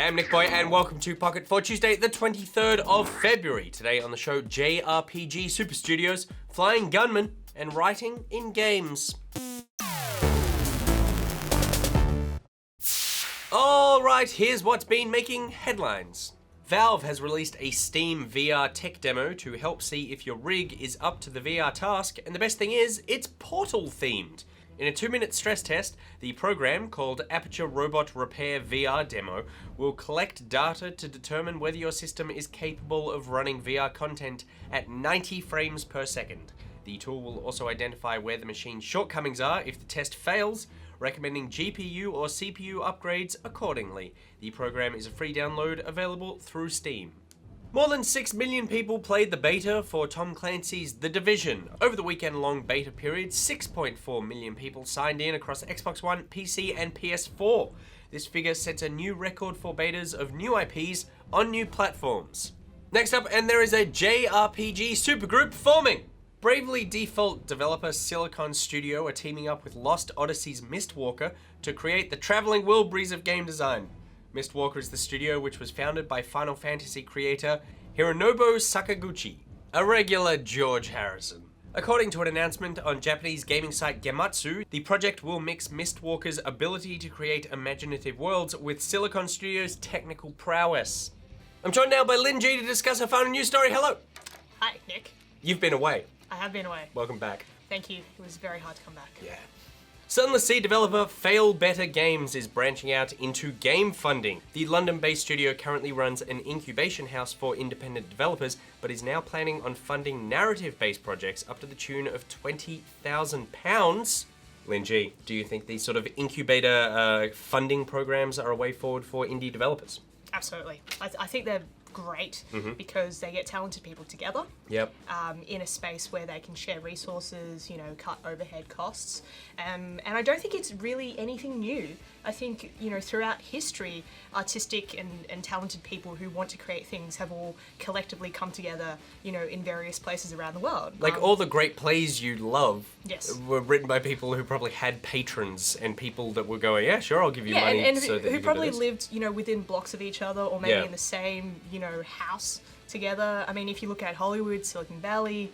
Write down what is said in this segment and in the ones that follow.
Hey, I'm NichBoy, and welcome to Pocket for Tuesday, the 23rd of February. Today on the show, JRPG Super Studios, Flying Gunman, and writing in games. Alright, here's what's been making headlines. Valve has released a Steam VR tech demo to help see if your rig is up to the VR task, and the best thing is, it's Portal themed. In a 2-minute stress test, the program, called Aperture Robot Repair VR Demo, will collect data to determine whether your system is capable of running VR content at 90 frames per second. The tool will also identify where the machine's shortcomings are if the test fails, recommending GPU or CPU upgrades accordingly. The program is a free download available through Steam. More than 6 million people played the beta for Tom Clancy's The Division. Over the weekend-long beta period, 6.4 million people signed in across Xbox One, PC, and PS4. This figure sets a new record for betas of new IPs on new platforms. Next up, and there is a JRPG supergroup forming. Bravely Default developer Silicon Studio are teaming up with Lost Odyssey's Mistwalker to create the traveling Wilburys of game design. Mistwalker is the studio which was founded by Final Fantasy creator Hironobu Sakaguchi, a regular George Harrison. According to an announcement on Japanese gaming site Gematsu, the project will mix Mistwalker's ability to create imaginative worlds with Silicon Studio's technical prowess. I'm joined now by Lynn G to discuss her final news story. Hello! Hi, Nick. You've been away. I have been away. Welcome back. Thank you. It was very hard to come back. Yeah. Sunless Sea developer Fail Better Games is branching out into game funding. The London-based studio currently runs an incubation house for independent developers, but is now planning on funding narrative-based projects up to the tune of £20,000. Lynn G, do you think these sort of incubator funding programs are a way forward for indie developers? Absolutely. I think they're great because they get talented people together in a space where they can share resources, cut overhead costs. And I don't think it's really anything new. I think, throughout history, artistic and talented people who want to create things have all collectively come together, in various places around the world. Like all the great plays you love Yes. were written by people who probably had patrons and people that were going, yeah, sure, I'll give you money. And so that who you probably can do this. lived, within blocks of each other or maybe in the same, house together. I mean, if you look at Hollywood, Silicon Valley,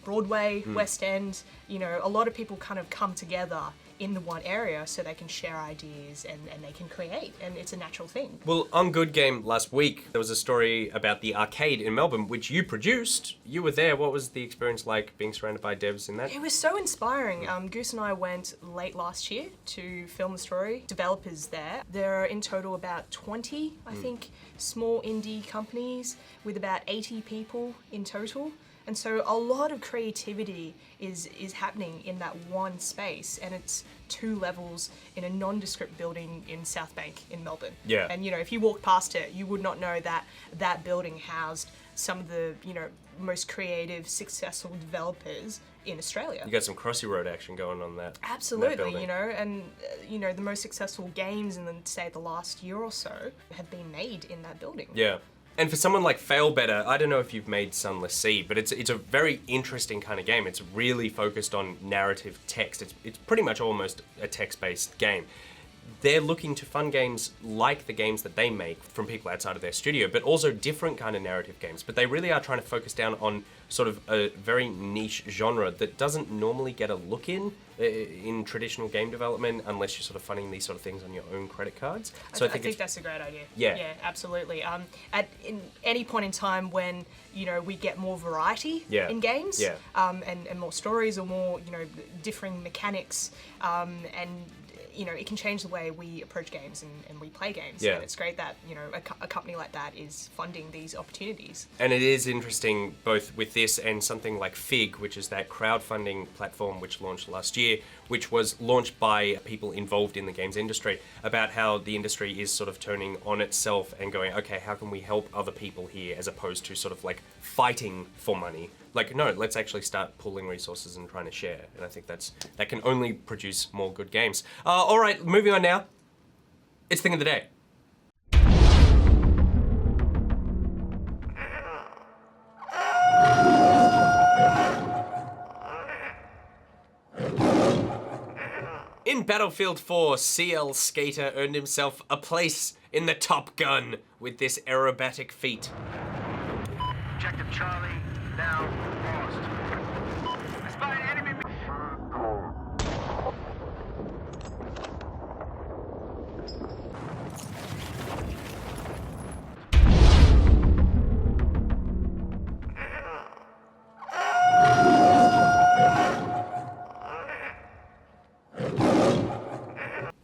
Broadway, West End, a lot of people kind of come together in the one area so they can share ideas and they can create, and it's a natural thing. Well, on Good Game last week, there was a story about the arcade in Melbourne, which you produced. You were there. What was the experience like being surrounded by devs in that? It was so inspiring. Goose and I went late last year to film the story. Developers there. There are in total about 20, I think, small indie companies with about 80 people in total. And so a lot of creativity is happening in that one space, and it's 2 levels in a nondescript building in South Bank in Melbourne. Yeah. And if you walked past it, you would not know that that building housed some of the most creative, successful developers in Australia. You got some Crossy Road action going on that. Absolutely, and the most successful games in the last year or so have been made in that building. Yeah. And for someone like Fail Better, I don't know if you've made Sunless Sea, but it's a very interesting kind of game. It's really focused on narrative text. It's pretty much almost a text-based game. They're looking to fund games like the games that they make from people outside of their studio, but also different kind of narrative games. But they really are trying to focus down on sort of a very niche genre that doesn't normally get a look in traditional game development unless you're sort of funding these sort of things on your own credit cards. So I think that's a great idea. Yeah, absolutely. In any point in time when we get more variety in games, and more stories or more differing mechanics, and it can change the way we approach games and we play games. Yeah. And it's great that, a company like that is funding these opportunities. And it is interesting both with this and something like Fig, which is that crowdfunding platform which launched last year, which was launched by people involved in the games industry, about how the industry is sort of turning on itself and going, okay, how can we help other people here as opposed to sort of like fighting for money? Like, no, let's actually start pooling resources and trying to share. And I think that can only produce more good games. All right, moving on now. It's Thing of the Day. In Battlefield 4, CL Skater earned himself a place in the Top Gun with this aerobatic feat. Objective Charlie, now lost. I spy an enemy.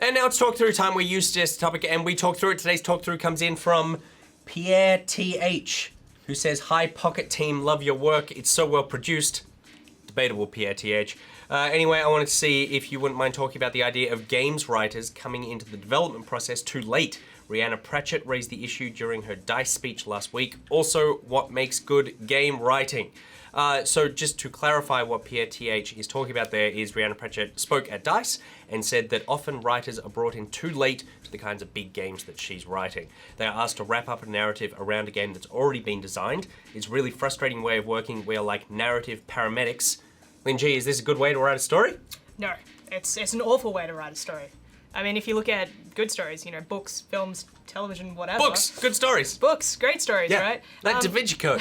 And now it's talk through time. We used this topic and we talk through it. Today's talk through comes in from Pierre TH, who says, "Hi Pocket Team, love your work. It's so well produced." Debatable, Pierre TH. Anyway, I wanted to see if you wouldn't mind talking about the idea of games writers coming into the development process too late. Rihanna Pratchett raised the issue during her DICE speech last week. Also, what makes good game writing? So just to clarify what Pierre TH is talking about there is Rihanna Pratchett spoke at DICE and said that often writers are brought in too late to the kinds of big games that she's writing. They are asked to wrap up a narrative around a game that's already been designed. It's a really frustrating way of working. We are like narrative paramedics. Lin G, is this a good way to write a story? No, it's an awful way to write a story. I mean, if you look at good stories, you know, books, films, television, whatever. Books, good stories. Books, great stories, Yeah, right? that Da Vinci Code.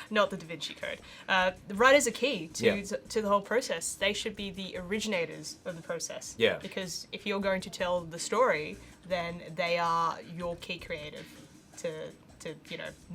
Not the Da Vinci Code. The writers are key to the whole process. They should be the originators of the process. Yeah. Because if you're going to tell the story, then they are your key creative to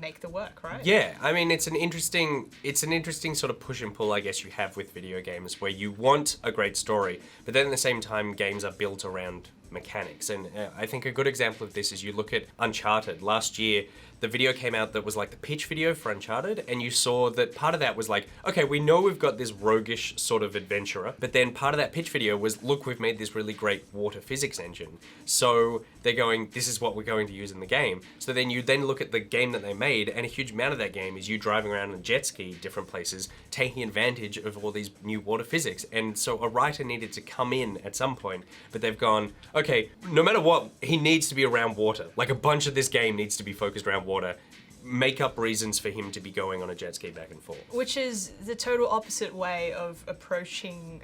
make the work, right? Yeah, I mean, it's an interesting sort of push and pull, I guess, you have with video games, where you want a great story, but then at the same time, games are built around mechanics. And I think a good example of this is you look at Uncharted. Last year, the video came out that was like the pitch video for Uncharted, and you saw that part of that was like, okay, we know we've got this roguish sort of adventurer, but then part of that pitch video was, look, we've made this really great water physics engine. So they're going, this is what we're going to use in the game. So then you then look at the game that they made, and a huge amount of that game is you driving around in a jet ski different places, taking advantage of all these new water physics. And so a writer needed to come in at some point, but they've gone, okay, no matter what, he needs to be around water. Like a bunch of this game needs to be focused around water. Make up reasons for him to be going on a jet ski back and forth. Which is the total opposite way of approaching,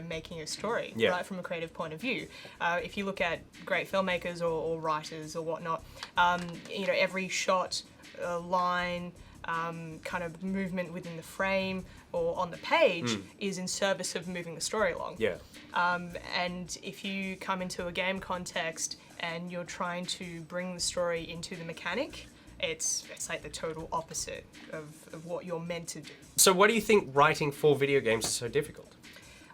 making a story, right, from a creative point of view. If you look at great filmmakers or writers or whatnot, every shot, line, kind of movement within the frame or on the page is in service of moving the story along. Yeah. And if you come into a game context and you're trying to bring the story into the mechanic, it's like the total opposite of what you're meant to do. So what do you think writing for video games is so difficult?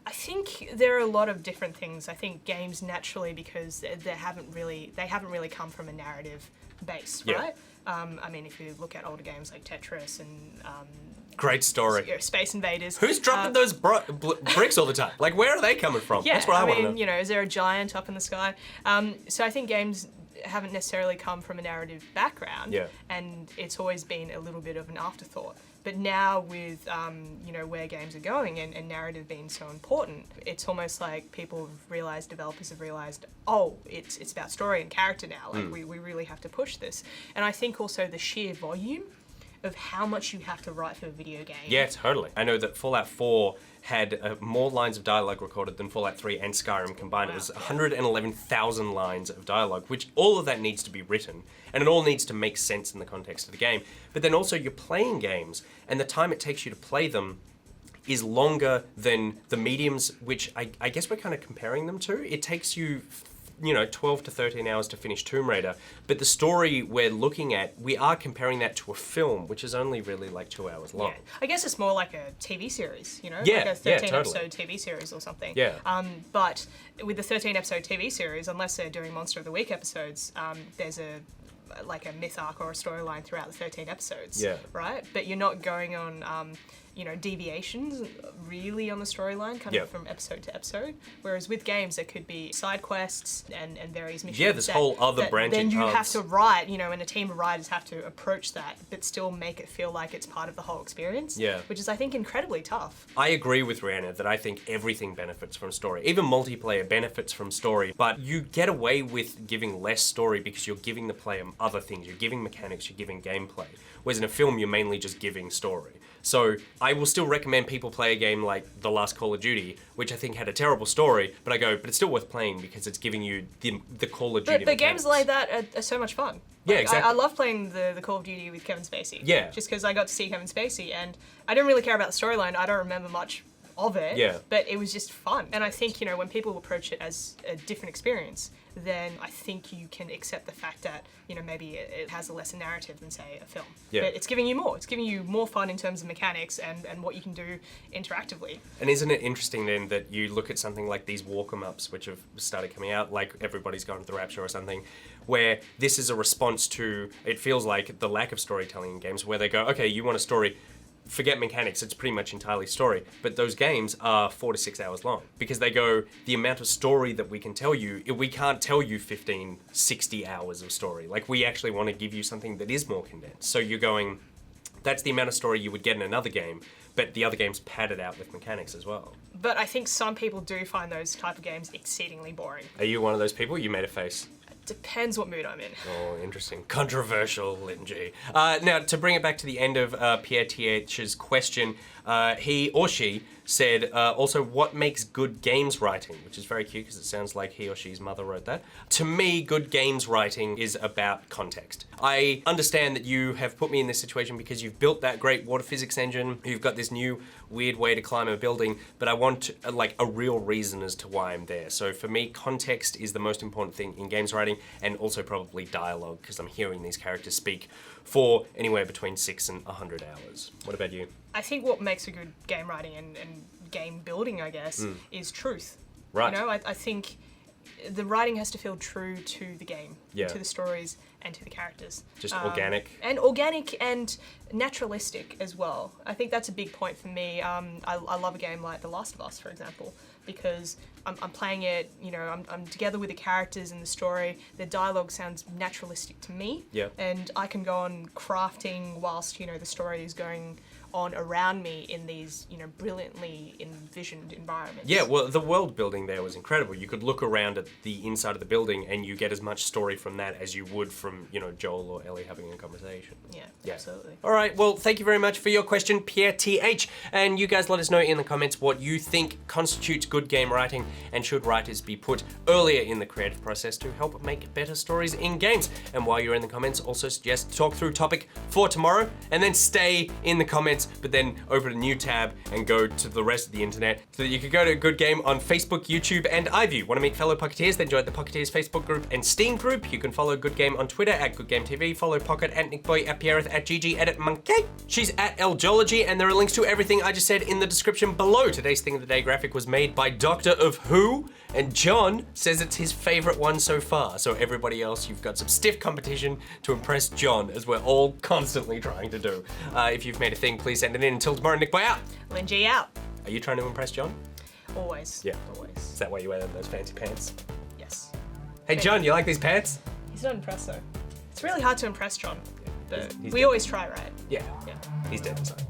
I think there are a lot of different things. I think games naturally, because they haven't really come from a narrative base, right? I mean, if you look at older games like Tetris and great story. Space Invaders. Who's dropping those bricks all the time? Like, where are they coming from? Yeah, that's what I want to know. Is there a giant up in the sky? So I think games haven't necessarily come from a narrative background, and it's always been a little bit of an afterthought. But now with where games are going and narrative being so important, it's almost like developers have realized, oh, it's about story and character now. Like we really have to push this. And I think also the sheer volume of how much you have to write for a video game. Yeah, totally. I know that Fallout 4 had more lines of dialogue recorded than Fallout 3 and Skyrim combined. Wow. It was 111,000 lines of dialogue, which all of that needs to be written, and it all needs to make sense in the context of the game. But then also you're playing games, and the time it takes you to play them is longer than the mediums, which I guess we're kind of comparing them to. It takes you 12 to 13 hours to finish Tomb Raider, but the story we're looking at, we are comparing that to a film, which is only really like 2 hours long. Yeah. I guess it's more like a TV series, Yeah, like a 13 totally. episode TV series or something. Yeah. But with the 13 episode TV series, unless they're doing Monster of the Week episodes, there's a myth arc or a storyline throughout the 13 episodes, right? But you're not going on deviations really on the storyline, kind of from episode to episode. Whereas with games, there could be side quests and various missions. Yeah, this whole other branching then you paths. have to write, and a team of writers have to approach that, but still make it feel like it's part of the whole experience. Yeah. Which is, I think, incredibly tough. I agree with Rihanna that I think everything benefits from story. Even multiplayer benefits from story, but you get away with giving less story because you're giving the player other things. You're giving mechanics, you're giving gameplay. Whereas in a film, you're mainly just giving story. So I I will still recommend people play a game like the last Call of Duty, which I think had a terrible story, but it's still worth playing because it's giving you the Call of Duty But mechanics. games like that are so much fun. Yeah, Like, exactly. I love playing the Call of Duty with Kevin Spacey. Yeah. Just because I got to see Kevin Spacey, and I didn't really care about the storyline. I don't remember much of it. Yeah. But it was just fun. And I think, when people approach it as a different experience, then I think you can accept the fact that, maybe it has a lesser narrative than, say, a film. Yeah. But it's giving you more. It's giving you more fun in terms of mechanics and what you can do interactively. And isn't it interesting then that you look at something like these walk-em-ups, which have started coming out, like Everybody's Gone to the Rapture or something, where this is a response to, it feels like, the lack of storytelling in games, where they go, okay, you want a story, forget mechanics, it's pretty much entirely story. But those games are 4 to 6 hours long because they go, the amount of story that we can tell you, we can't tell you 15, 60 hours of story. Like, we actually want to give you something that is more condensed. So you're going, that's the amount of story you would get in another game, but the other games pad it out with mechanics as well. But I think some people do find those type of games exceedingly boring. Are you one of those people? You made a face. Depends what mood I'm in. Oh, interesting. Controversial, Lin G. Now, to bring it back to the end of Pierre TH's question, he or she said, also, what makes good games writing? Which is very cute because it sounds like he or she's mother wrote that. To me, good games writing is about context. I understand that you have put me in this situation because you've built that great water physics engine, you've got this new weird way to climb a building, but I want a real reason as to why I'm there. So for me, context is the most important thing in games writing, and also probably dialogue, because I'm hearing these characters speak for anywhere between 6 and 100 hours. What about you? I think what makes a good game writing and game building, I guess, is truth. Right. I think the writing has to feel true to the game, Yeah. to the stories, and to the characters. Just organic. And organic and naturalistic as well. I think that's a big point for me. I love a game like The Last of Us, for example, because I'm playing it, I'm together with the characters and the story. The dialogue sounds naturalistic to me. Yeah. And I can go on crafting whilst, the story is going on around me in these, brilliantly envisioned environments. Yeah, well, the world building there was incredible. You could look around at the inside of the building and you get as much story from that as you would from, Joel or Ellie having a conversation. Yeah, absolutely. All right, well, thank you very much for your question, Pierre TH. And you guys let us know in the comments what you think constitutes good game writing, and should writers be put earlier in the creative process to help make better stories in games. And while you're in the comments, also suggest talk through topic for tomorrow, and then stay in the comments, but then open a new tab and go to the rest of the internet so that you can go to Good Game on Facebook, YouTube, and iView. Want to meet fellow Pocketeers? Then join the Pocketeers Facebook group and Steam group. You can follow Good Game on Twitter at Good Game TV, follow Pocket at NichBoy, at Pierreth, at GG Edit Monkey. She's at LJology, and there are links to everything I just said in the description below. Today's Thing of the Day graphic was made by Doctor of Who, and John says it's his favorite one so far. So everybody else, you've got some stiff competition to impress John, as we're all constantly trying to do. If you've made a thing, please send it in. Until tomorrow, NichBoy out. Lin G out. Are you trying to impress John? Always. Yeah. Always. Is that why you wear those fancy pants? Yes. Hey John, you like these pants? He's not impressed though. It's really hard to impress John. But He's we dead. always try, right? Yeah. Yeah. He's dead inside.